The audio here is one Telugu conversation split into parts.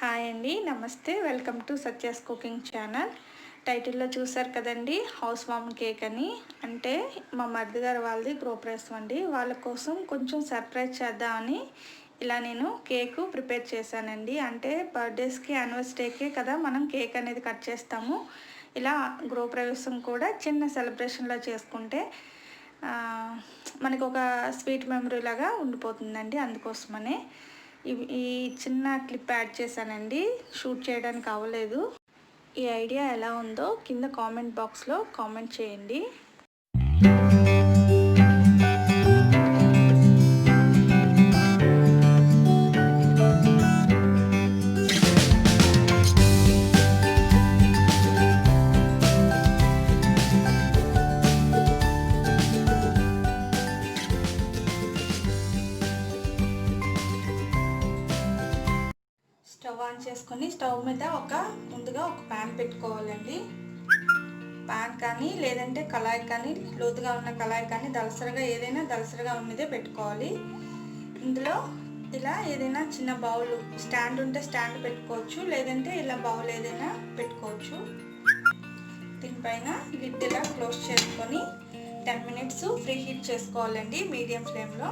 హాయ్ అండి, నమస్తే. Welcome to Satya's cooking channel. టైటిల్లో చూసారు కదండి, హౌస్ వార్మ్ కేక్ అని. అంటే మా మరిది గారు వాళ్ళది గృహప్రవేశం అండి. వాళ్ళ కోసం కొంచెం సర్ప్రైజ్ చేద్దామని ఇలా నేను కేకు ప్రిపేర్ చేశానండి. అంటే బర్త్డేస్కి, యానివర్సరీకే కదా మనం కేక్ అనేది కట్ చేస్తాము. ఇలా గృహప్రవేశం కూడా చిన్న సెలబ్రేషన్లో చేసుకుంటే మనకు ఒక స్వీట్ మెమరీ లాగా ఉండిపోతుందండి. అందుకోసమనే ఈ చిన్న క్లిప్ యాడ్ చేశానండి. షూట్ చేయడానికి అవ్వలేదు. ఈ ఐడియా ఎలా ఉందో కింద కామెంట్ బాక్స్లో కామెంట్ చేయండి. స్టవ్ ఆన్ చేసుకొని స్టవ్ మీద ముందుగా ఒక ప్యాన్ పెట్టుకోవాలండి. ప్యాన్ కానీ లేదంటే కళాయి కానీ, లోతుగా ఉన్న కళాయి కానీ, దలసరగా ఏదైనా దలసరగా ఉన్నదే పెట్టుకోవాలి. ఇందులో ఇలా ఏదైనా చిన్న బౌల్ స్టాండ్ ఉంటే స్టాండ్ పెట్టుకోవచ్చు, లేదంటే ఇలా బౌల్ ఏదైనా పెట్టుకోవచ్చు. దీనిపైన లిడ్ ఇలా క్లోజ్ చేసుకొని 10 మినిట్స్ ప్రీ హీట్ చేసుకోవాలండి మీడియం ఫ్లేమ్లో.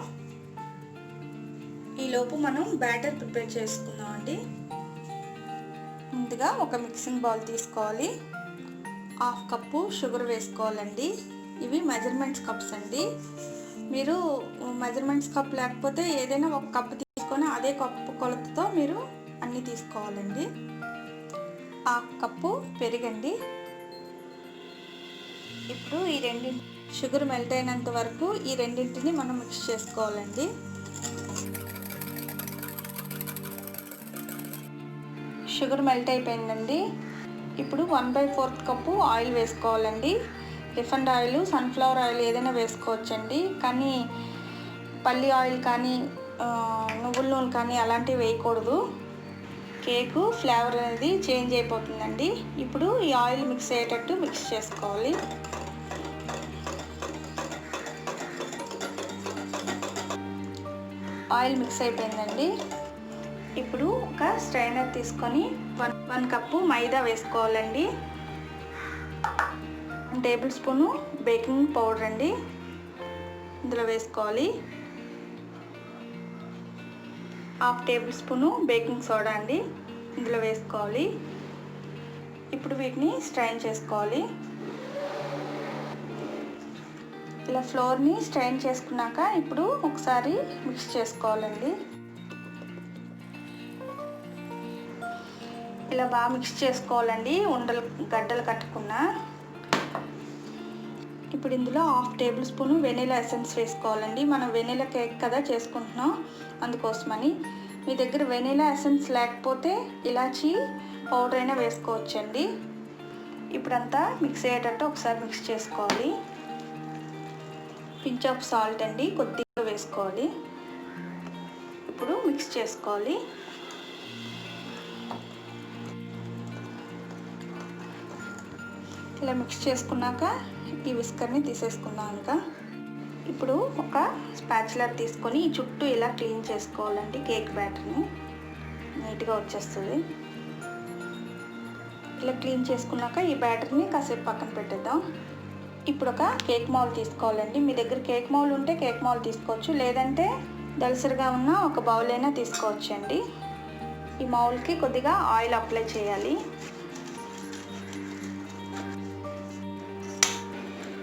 ఈలోపు మనం బ్యాటర్ ప్రిపేర్ చేసుకుందాం అండి. ముందుగా ఒక మిక్సింగ్ బౌల్ తీసుకోవాలి. 1/2 కప్పు షుగర్ వేసుకోవాలండి. ఇవి మెజర్మెంట్స్ కప్స్ అండి. మీరు మెజర్మెంట్స్ కప్ లేకపోతే ఏదైనా ఒక కప్పు తీసుకొని అదే కప్పు కొలతతో మీరు అన్నీ తీసుకోవాలండి. 1/2 కప్పు పెరుగండి. ఇప్పుడు ఈ రెండింటి షుగర్ మెల్ట్ అయినంత వరకు ఈ రెండింటిని మనం మిక్స్ చేసుకోవాలండి. షుగర్ మెల్ట్ అయిపోయిందండి. ఇప్పుడు 1/4 కప్పు ఆయిల్ వేసుకోవాలండి. రిఫైండ్ ఆయిల్, సన్ఫ్లవర్ ఆయిల్ ఏదైనా వేసుకోవచ్చండి. కానీ పల్లి ఆయిల్ కానీ, నువ్వుల నూనె కానీ అలాంటివి వేయకూడదు. కేకు ఫ్లేవర్ అనేది చేంజ్ అయిపోతుందండి. ఇప్పుడు ఈ ఆయిల్ మిక్స్ అయ్యేటట్టు మిక్స్ చేసుకోవాలి. ఆయిల్ మిక్స్ అయిపోయిందండి. ఇప్పుడు ఒక స్ట్రైనర్ తీసుకొని 1 కప్పు మైదా వేసుకోవాలండి. 1 టేబుల్ స్పూను బేకింగ్ పౌడర్ అండి ఇందులో వేసుకోవాలి. 1/2 టేబుల్ స్పూను బేకింగ్ సోడా అండి ఇందులో వేసుకోవాలి. ఇప్పుడు వీటిని స్ట్రైన్ చేసుకోవాలి. ఇలా ఫ్లోర్ని స్ట్రైన్ చేసుకున్నాక ఇప్పుడు ఒకసారి మిక్స్ చేసుకోవాలండి. ఇలా బాగా మిక్స్ చేసుకోవాలండి, గడ్డలు కట్టకుండా. ఇప్పుడు ఇందులో 1/2 టేబుల్ స్పూను వెనిలా ఎసెన్స్ వేసుకోవాలండి. మనం వెనిలా కేక్ కదా చేసుకుంటున్నాం, అందుకోసమని. మీ దగ్గర వెనిలా ఎసెన్స్ లేకపోతే ఇలాచీ పౌడర్ అయినా వేసుకోవచ్చండి. ఇప్పుడంతా మిక్స్ అయ్యేటట్టు ఒకసారి మిక్స్ చేసుకోవాలి. పించ్ ఆఫ్ సాల్ట్ అండి కొద్దిగా వేసుకోవాలి. ఇప్పుడు మిక్స్ చేసుకోవాలి. ఇలా మిక్స్ చేసుకున్నాక ఈ విస్కర్ని తీసేసుకుందాం. ఇంకా ఇప్పుడు ఒక స్పాచులర్ తీసుకొని ఈ చుట్టూ ఇలా క్లీన్ చేసుకోవాలండి. కేక్ బ్యాటర్ని నీట్గా వచ్చేస్తుంది. ఇలా క్లీన్ చేసుకున్నాక ఈ బ్యాటర్ని కాసేపు పక్కన పెట్టేద్దాం. ఇప్పుడు ఒక కేక్ మౌల్ తీసుకోవాలండి. మీ దగ్గర కేక్ మౌల్ ఉంటే కేక్ మౌల్ తీసుకోవచ్చు, లేదంటే దలసరిగా ఉన్న ఒక బౌల్ అయినా తీసుకోవచ్చండి. ఈ మౌల్కి కొద్దిగా ఆయిల్ అప్లై చేయాలి.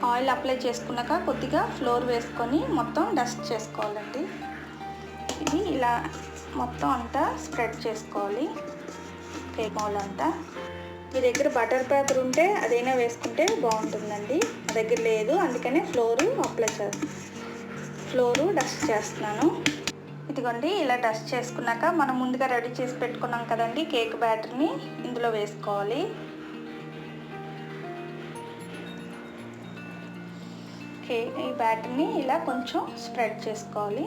ఆయిల్ అప్లై చేసుకున్నాక కొద్దిగా ఫ్లోర్ వేసుకొని మొత్తం డస్ట్ చేసుకోవాలండి. ఇది ఇలా మొత్తం అంతా స్ప్రెడ్ చేసుకోవాలి కేక్ మౌల్ అంతా. మీ దగ్గర బటర్ పేపర్ ఉంటే అదైనా వేసుకుంటే బాగుంటుందండి. నా దగ్గర లేదు, అందుకనే ఫ్లోరు డస్ట్ చేస్తున్నాను. ఇదిగోండి, ఇలా డస్ట్ చేసుకున్నాక మనం ముందుగా రెడీ చేసి పెట్టుకున్నాం కదండి కేక్ బ్యాటర్ని ఇందులో వేసుకోవాలి. ఈ బ్యాటర్ని ఇలా కొంచెం స్ప్రెడ్ చేసుకోవాలి.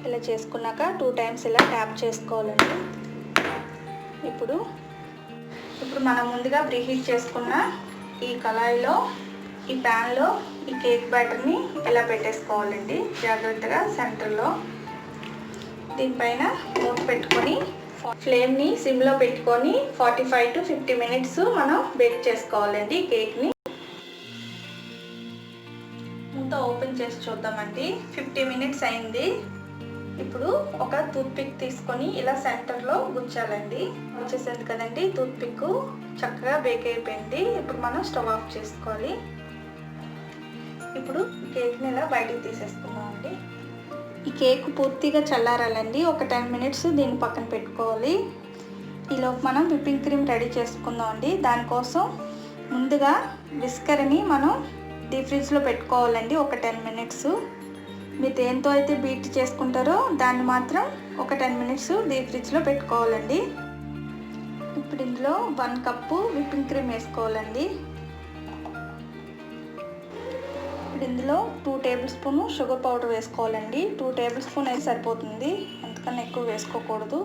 ఇలా చేసుకున్నాక 2 టైమ్స్ ఇలా ట్యాప్ చేసుకోవాలండి. ఇప్పుడు మనం ముందుగా ప్రీహీట్ చేసుకున్న ఈ కళాయిలో, ఈ ప్యాన్లో ఈ కేక్ బ్యాటర్ని ఇలా పెట్టేసుకోవాలండి జాగ్రత్తగా సెంటర్లో. దీనిపైన మూత పెట్టుకొని ఫ్లేమ్ని సిమ్లో పెట్టుకొని 45 to 50 మినిట్స్ మనం బేక్ చేసుకోవాలండి కేక్ని. మూత ఓపెన్ చేసి చూద్దామండి. 50 మినిట్స్ అయింది. ఇప్పుడు ఒక టూత్పిక్ తీసుకొని ఇలా సెంటర్లో గుచ్చాలండి. వచ్చేసింది కదండి టూత్పిక్, చక్కగా బేక్ అయిపోయింది. ఇప్పుడు మనం స్టవ్ ఆఫ్ చేసుకోవాలి. ఇప్పుడు కేక్ని ఇలా బయటికి తీసేసుకుందామండి. ఈ కేక్ పూర్తిగా చల్లారాలండి. ఒక 10 మినిట్స్ దీన్ని పక్కన పెట్టుకోవాలి. ఈలోపు మనం విప్పింగ్ క్రీమ్ రెడీ చేసుకుందామండి. దానికోసం ముందుగా విస్కర్ని మనం డీప్ ఫ్రిడ్జ్లో పెట్టుకోవాలండి ఒక 10 మినిట్స్. మీరు దేంతో అయితే బీట్ చేసుకుంటారో దాన్ని మాత్రం ఒక 10 మినిట్స్ డీప్ ఫ్రిడ్జ్లో పెట్టుకోవాలండి. ఇప్పుడు ఇందులో 1 కప్పు విప్పింగ్ క్రీమ్ వేసుకోవాలండి. ఇప్పుడు ఇందులో 2 టేబుల్ స్పూన్ షుగర్ పౌడర్ వేసుకోవాలండి. 2 టేబుల్ స్పూన్ అయితే సరిపోతుంది, అంతకన్నా ఎక్కువ వేసుకోకూడదు.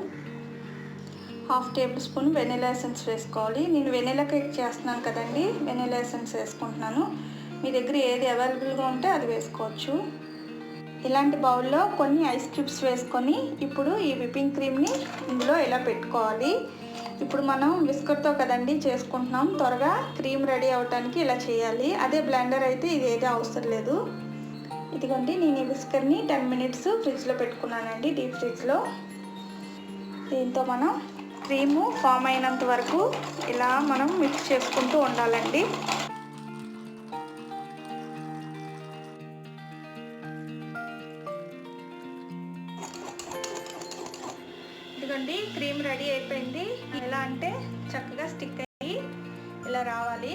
1/2 టేబుల్ స్పూన్ వెనిలా ఎసెన్స్ వేసుకోవాలి. నేను వెనిలా కేక్ చేస్తున్నాను కదండి, వెనిలా ఎసెన్స్ వేసుకుంటున్నాను. మీ దగ్గర ఏది అవైలబుల్గా ఉంటే అది వేసుకోవచ్చు. ఇలాంటి బౌల్లో కొన్ని ఐస్ క్యూబ్స్ వేసుకొని ఇప్పుడు ఈ విప్పింగ్ క్రీమ్ని ఇందులో ఇలా పెట్టుకోవాలి. ఇప్పుడు మనం విస్కర్తో కదండి చేసుకుంటున్నాం, త్వరగా క్రీమ్ రెడీ అవడానికి ఇలా చేయాలి. అదే బ్లెండర్ అయితే ఇది ఏది అవసరం లేదు. ఇదిగోండి నేను ఈ విస్కర్ని 10 మినిట్స్ ఫ్రిడ్జ్లో పెట్టుకున్నానండి, డీప్ ఫ్రిడ్జ్లో. దీంతో మనం క్రీము ఫామ్ అయినంత వరకు ఇలా మనం మిక్స్ చేసుకుంటూ ఉండాలండి. ఇదిగోండి క్రీమ్ రెడీ అయిపోయింది. ఎలా అంటే చక్కగా స్టిక్ అయ్యి ఇలా రావాలి.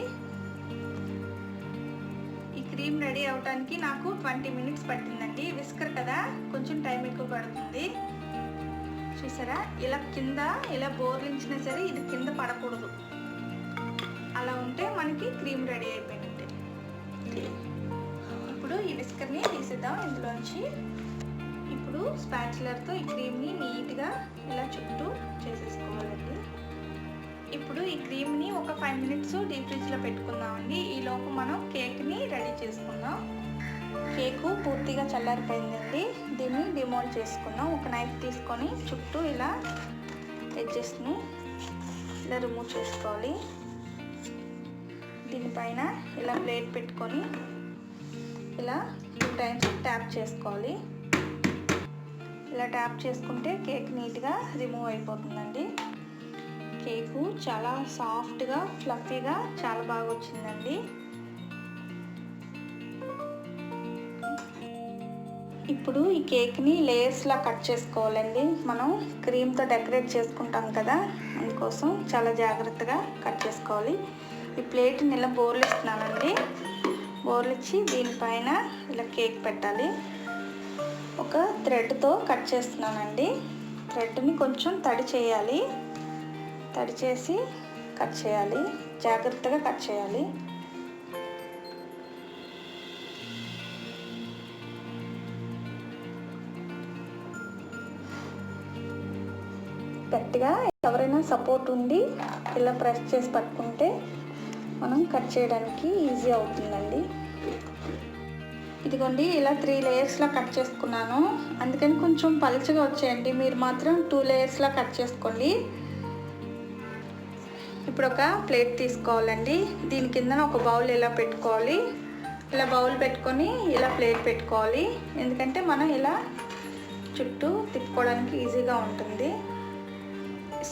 ఈ క్రీమ్ రెడీ అవడానికి నాకు 20 మినిట్స్ పట్టిందండి. విస్కర్ కదా, కొంచెం టైం ఎక్కువ పడుతుంది. చూసారా, ఇలా కింద ఇలా బోర్లించినా సరే ఇది కింద పడకూడదు. అలా ఉంటే మనకి క్రీమ్ రెడీ అయిపోయినట్టే. ఇప్పుడు ఈ విస్కర్ని తీసేద్దాం ఇందులోంచి. ఇప్పుడు స్పాచులర్తో ఈ క్రీమ్ని నీట్గా ఇలా చుట్టూ చేసేసుకోవాలండి. ఇప్పుడు ఈ క్రీమ్ని ఒక 5 మినిట్స్ డీప్ ఫ్రిడ్జ్లో పెట్టుకుందామండి. ఈలోపు మనం కేక్ని రెడీ చేసుకుందాం. కేకు పూర్తిగా చల్లారిపోయిందండి. దీన్ని డిమోల్డ్ చేసుకుందాం. ఒక నైఫ్ తీసుకొని చుట్టూ ఇలా ఎడ్జెస్ని ఇలా రిమూవ్ చేసుకోవాలి. దీనిపైన ఇలా ప్లేట్ పెట్టుకొని ఇలా 2 టైమ్స్ ట్యాప్ చేసుకోవాలి. ఇలా ట్యాప్ చేసుకుంటే కేక్ నీట్గా రిమూవ్ అయిపోతుందండి. కేకు చాలా సాఫ్ట్గా ఫ్లఫీగా చాలా బాగా వచ్చిందండి. ఇప్పుడు ఈ కేక్ని లేయర్స్లా కట్ చేసుకోవాలండి. మనం క్రీమ్తో డెకరేట్ చేసుకుంటాం కదా, అందుకోసం చాలా జాగ్రత్తగా కట్ చేసుకోవాలి. ఈ ప్లేట్ని ఇలా బోర్లు ఇస్తున్నానండి. బోర్లు ఇచ్చి దీనిపైన ఇలా కేక్ పెట్టాలి. ఒక థ్రెడ్తో కట్ చేస్తున్నానండి. థ్రెడ్ని కొంచెం తడి చేయాలి. తడి చేసి కట్ చేయాలి, జాగ్రత్తగా కట్ చేయాలి. గట్టిగా ఎవరైనా సపోర్ట్ ఉండి ఇలా ప్రెస్ చేసి పట్టుకుంటే మనం కట్ చేయడానికి ఈజీ అవుతుందండి. ఇదిగోండి ఇలా 3 లేయర్స్లా కట్ చేసుకున్నాను, అందుకని కొంచెం పలుచగా వచ్చాయండి. మీరు మాత్రం 2 లేయర్స్లా కట్ చేసుకోండి. ఇప్పుడు ఒక ప్లేట్ తీసుకోవాలండి. దీని కింద ఒక బౌల్ ఇలా పెట్టుకోవాలి. ఇలా బౌల్ పెట్టుకొని ఇలా ప్లేట్ పెట్టుకోవాలి, ఎందుకంటే మనం ఇలా చుట్టూ తిప్పుకోవడానికి ఈజీగా ఉంటుంది.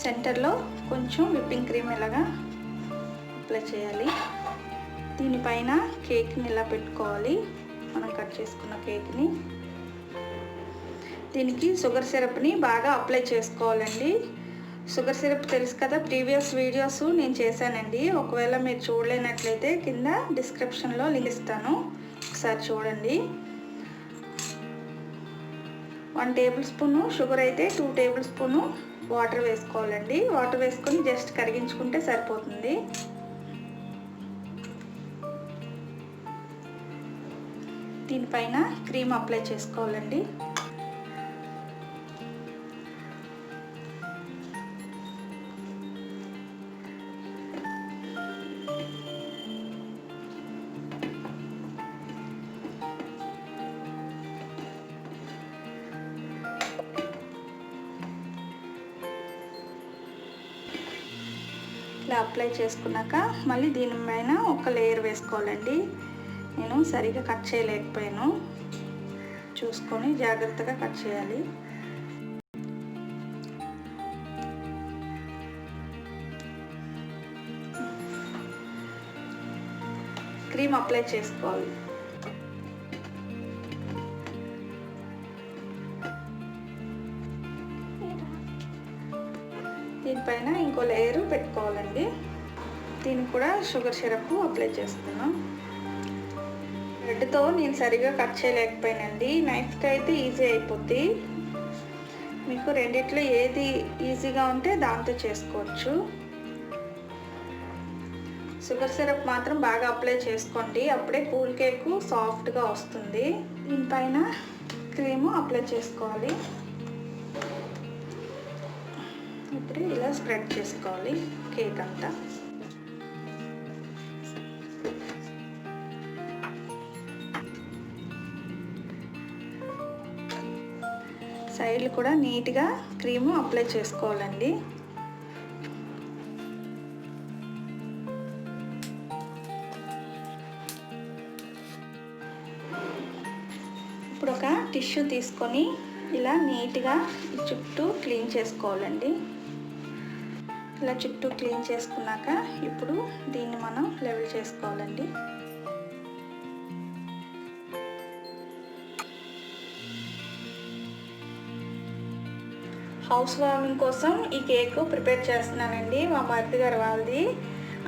సెంటర్లో కొంచెం విప్పింగ్ క్రీమ్ ఇలాగా అప్లై చేయాలి. దీనిపైన కేక్ని ఇలా పెట్టుకోవాలి. మనం కట్ చేసుకున్న కేక్ని దీనికి షుగర్ సిరప్ని బాగా అప్లై చేసుకోవాలండి. షుగర్ సిరప్ తెలుసు కదా, ప్రీవియస్ వీడియోస్ నేను చేశానండి. ఒకవేళ మీరు చూడలేనట్లయితే కింద డిస్క్రిప్షన్లో లింక్ ఇస్తాను, ఒకసారి చూడండి. 1 టేబుల్ స్పూను షుగర్ అయితే 2 టేబుల్ స్పూను వాటర్ వేసుకోవాలండి. వాటర్ వేసుకొని జస్ట్ కరిగించుకుంటే సరిపోతుంది. దీనిపైన క్రీమ్ అప్లై చేసుకోవాలండి. ఇలా అప్లై చేసుకున్నాక మళ్ళీ దీనిపైన ఒక లేయర్ వేసుకోవాలండి. నేను సరిగా కట్ చేయలేకపోయాను, చూసుకొని జాగ్రత్తగా కట్ చేయాలి. క్రీమ్ అప్లై చేసుకోవాలి. దీనిపైన ఇంకో లేయరు పెట్టుకోవాలండి. దీనికి కూడా షుగర్ సిరప్ అప్లై చేస్తున్నాం. బ్రెడ్తో నేను సరిగా కట్ చేయలేకపోయానండి. నైఫ్కి అయితే ఈజీ అయిపోద్ది. మీకు రెండిట్లో ఏది ఈజీగా ఉంటే దాంతో చేసుకోవచ్చు. షుగర్ సిరప్ మాత్రం బాగా అప్లై చేసుకోండి, అప్పుడే కూల్ కేక్ సాఫ్ట్గా వస్తుంది. దీనిపైన క్రీము అప్లై చేసుకోవాలి. ఇప్పుడు ఇలా స్ప్రెడ్ చేసుకోవాలి కేక్ అంతా. సైడ్లు కూడా నీట్గా క్రీము అప్లై చేసుకోవాలండి. ఇప్పుడు ఒక టిష్యూ తీసుకొని ఇలా నీట్గా చుట్టూ క్లీన్ చేసుకోవాలండి. ఇలా చుట్టూ క్లీన్ చేసుకున్నాక ఇప్పుడు దీన్ని మనం లెవెల్ చేసుకోవాలండి. హౌస్ వార్మింగ్ కోసం ఈ కేక్ ప్రిపేర్ చేస్తున్నానండి, మా మరిది గారు వాళ్ళది.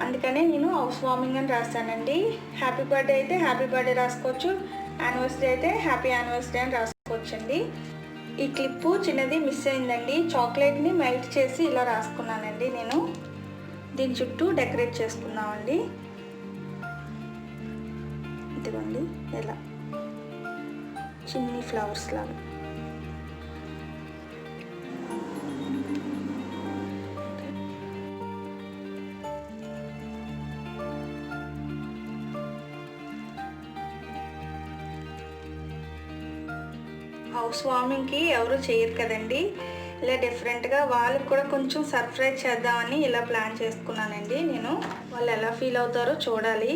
అందుకనే నేను హౌస్ వార్మింగ్ అని రాస్తానండి. హ్యాపీ బర్త్డే అయితే హ్యాపీ బర్త్డే రాసుకోవచ్చు, యానివర్సరీ అయితే హ్యాపీ యానివర్సరీ అని రాసుకోవచ్చండి. ఈ క్లిప్పు చిన్నది మిస్ అయిందండి. చాక్లెట్ని మెల్ట్ చేసి ఇలా రాసుకున్నానండి నేను. దీని చుట్టూ డెకరేట్ చేసుకున్నామండి. ఇదిగోండి ఇలా చిన్ని ఫ్లవర్స్ లాగా. హౌస్ వార్మింగ్కి ఎవరు చేయరు కదండి, ఇలా డిఫరెంట్గా వాళ్ళకి కూడా కొంచెం సర్ప్రైజ్ చేద్దామని ఇలా ప్లాన్ చేసుకున్నానండి నేను. వాళ్ళు ఎలా ఫీల్ అవుతారో చూడాలి.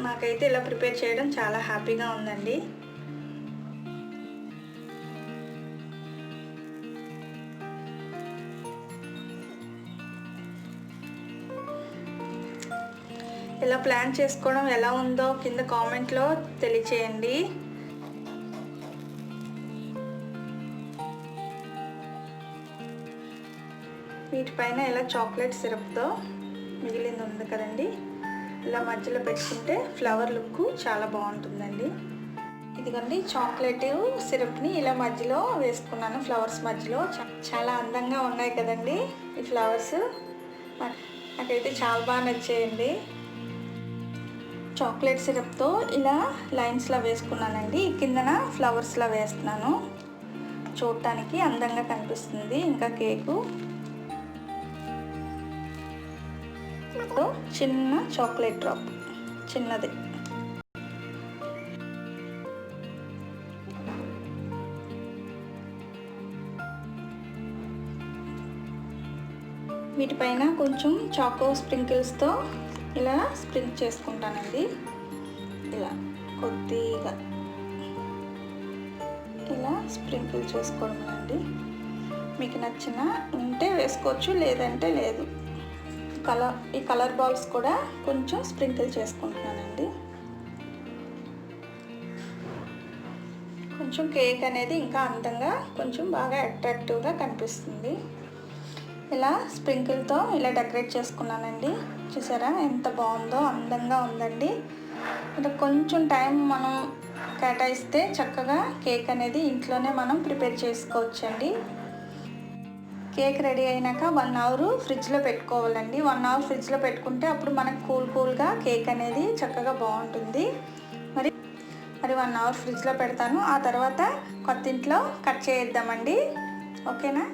నాకైతే ఇలా ప్రిపేర్ చేయడం చాలా హ్యాపీగా ఉందండి. ఇలా ప్లాన్ చేసుకోవడం ఎలా ఉందో కింద కామెంట్లో తెలియచేయండి. వీటిపైన ఇలా చాక్లెట్ సిరప్తో మిగిలింది ఉంది కదండి, ఇలా మధ్యలో పెట్టుకుంటే ఫ్లవర్ లుక్ చాలా బాగుంటుందండి. ఇదిగోండి చాక్లెట్ సిరప్ని ఇలా మధ్యలో వేసుకున్నాను, ఫ్లవర్స్ మధ్యలో. చాలా అందంగా ఉన్నాయి కదండి ఈ ఫ్లవర్స్. నాకైతే చాలా బాగా నచ్చాయండి. చాక్లెట్ సిరప్తో ఇలా లైన్స్లా వేసుకున్నానండి. కిందన ఫ్లవర్స్లా వేస్తున్నాను, చూడటానికి అందంగా కనిపిస్తుంది. ఇంకా కేకు చిన్న చాక్లెట్ డ్రాప్, చిన్నది. వీటిపైన కొంచెం చాకో స్ప్రింకిల్స్తో ఇలా స్ప్రింక్ చేసుకుంటానండి. ఇలా కొద్దిగా ఇలా స్ప్రింకిల్ చేసుకోవడం అండి. మీకు నచ్చిన ఉంటే వేసుకోవచ్చు, లేదంటే లేదు. ఈ కలర్ బాల్స్ కూడా కొంచెం స్ప్రింకిల్ చేసుకుంటున్నానండి. కొంచెం కేక్ అనేది ఇంకా అందంగా కొంచెం బాగా అట్రాక్టివ్గా కనిపిస్తుంది. ఇలా స్ప్రింకిల్తో ఇలా డెకరేట్ చేసుకున్నానండి. చూసారా ఎంత బాగుందో, అందంగా ఉందండి. అంటే కొంచెం టైం మనం కేటాయిస్తే చక్కగా కేక్ అనేది ఇంట్లోనే మనం ప్రిపేర్ చేసుకోవచ్చండి. కేక్ రెడీ అయినాక 1 అవర్ ఫ్రిడ్జ్లో పెట్టుకోవాలండి. 1 అవర్ ఫ్రిడ్జ్లో పెట్టుకుంటే అప్పుడు మనకు కూల్గా కేక్ అనేది చక్కగా బాగుంటుంది. మరి 1 అవర్ ఫ్రిడ్జ్లో పెడతాను. ఆ తర్వాత కొత్తింట్లో కట్ చేద్దామండి. ఓకేనా?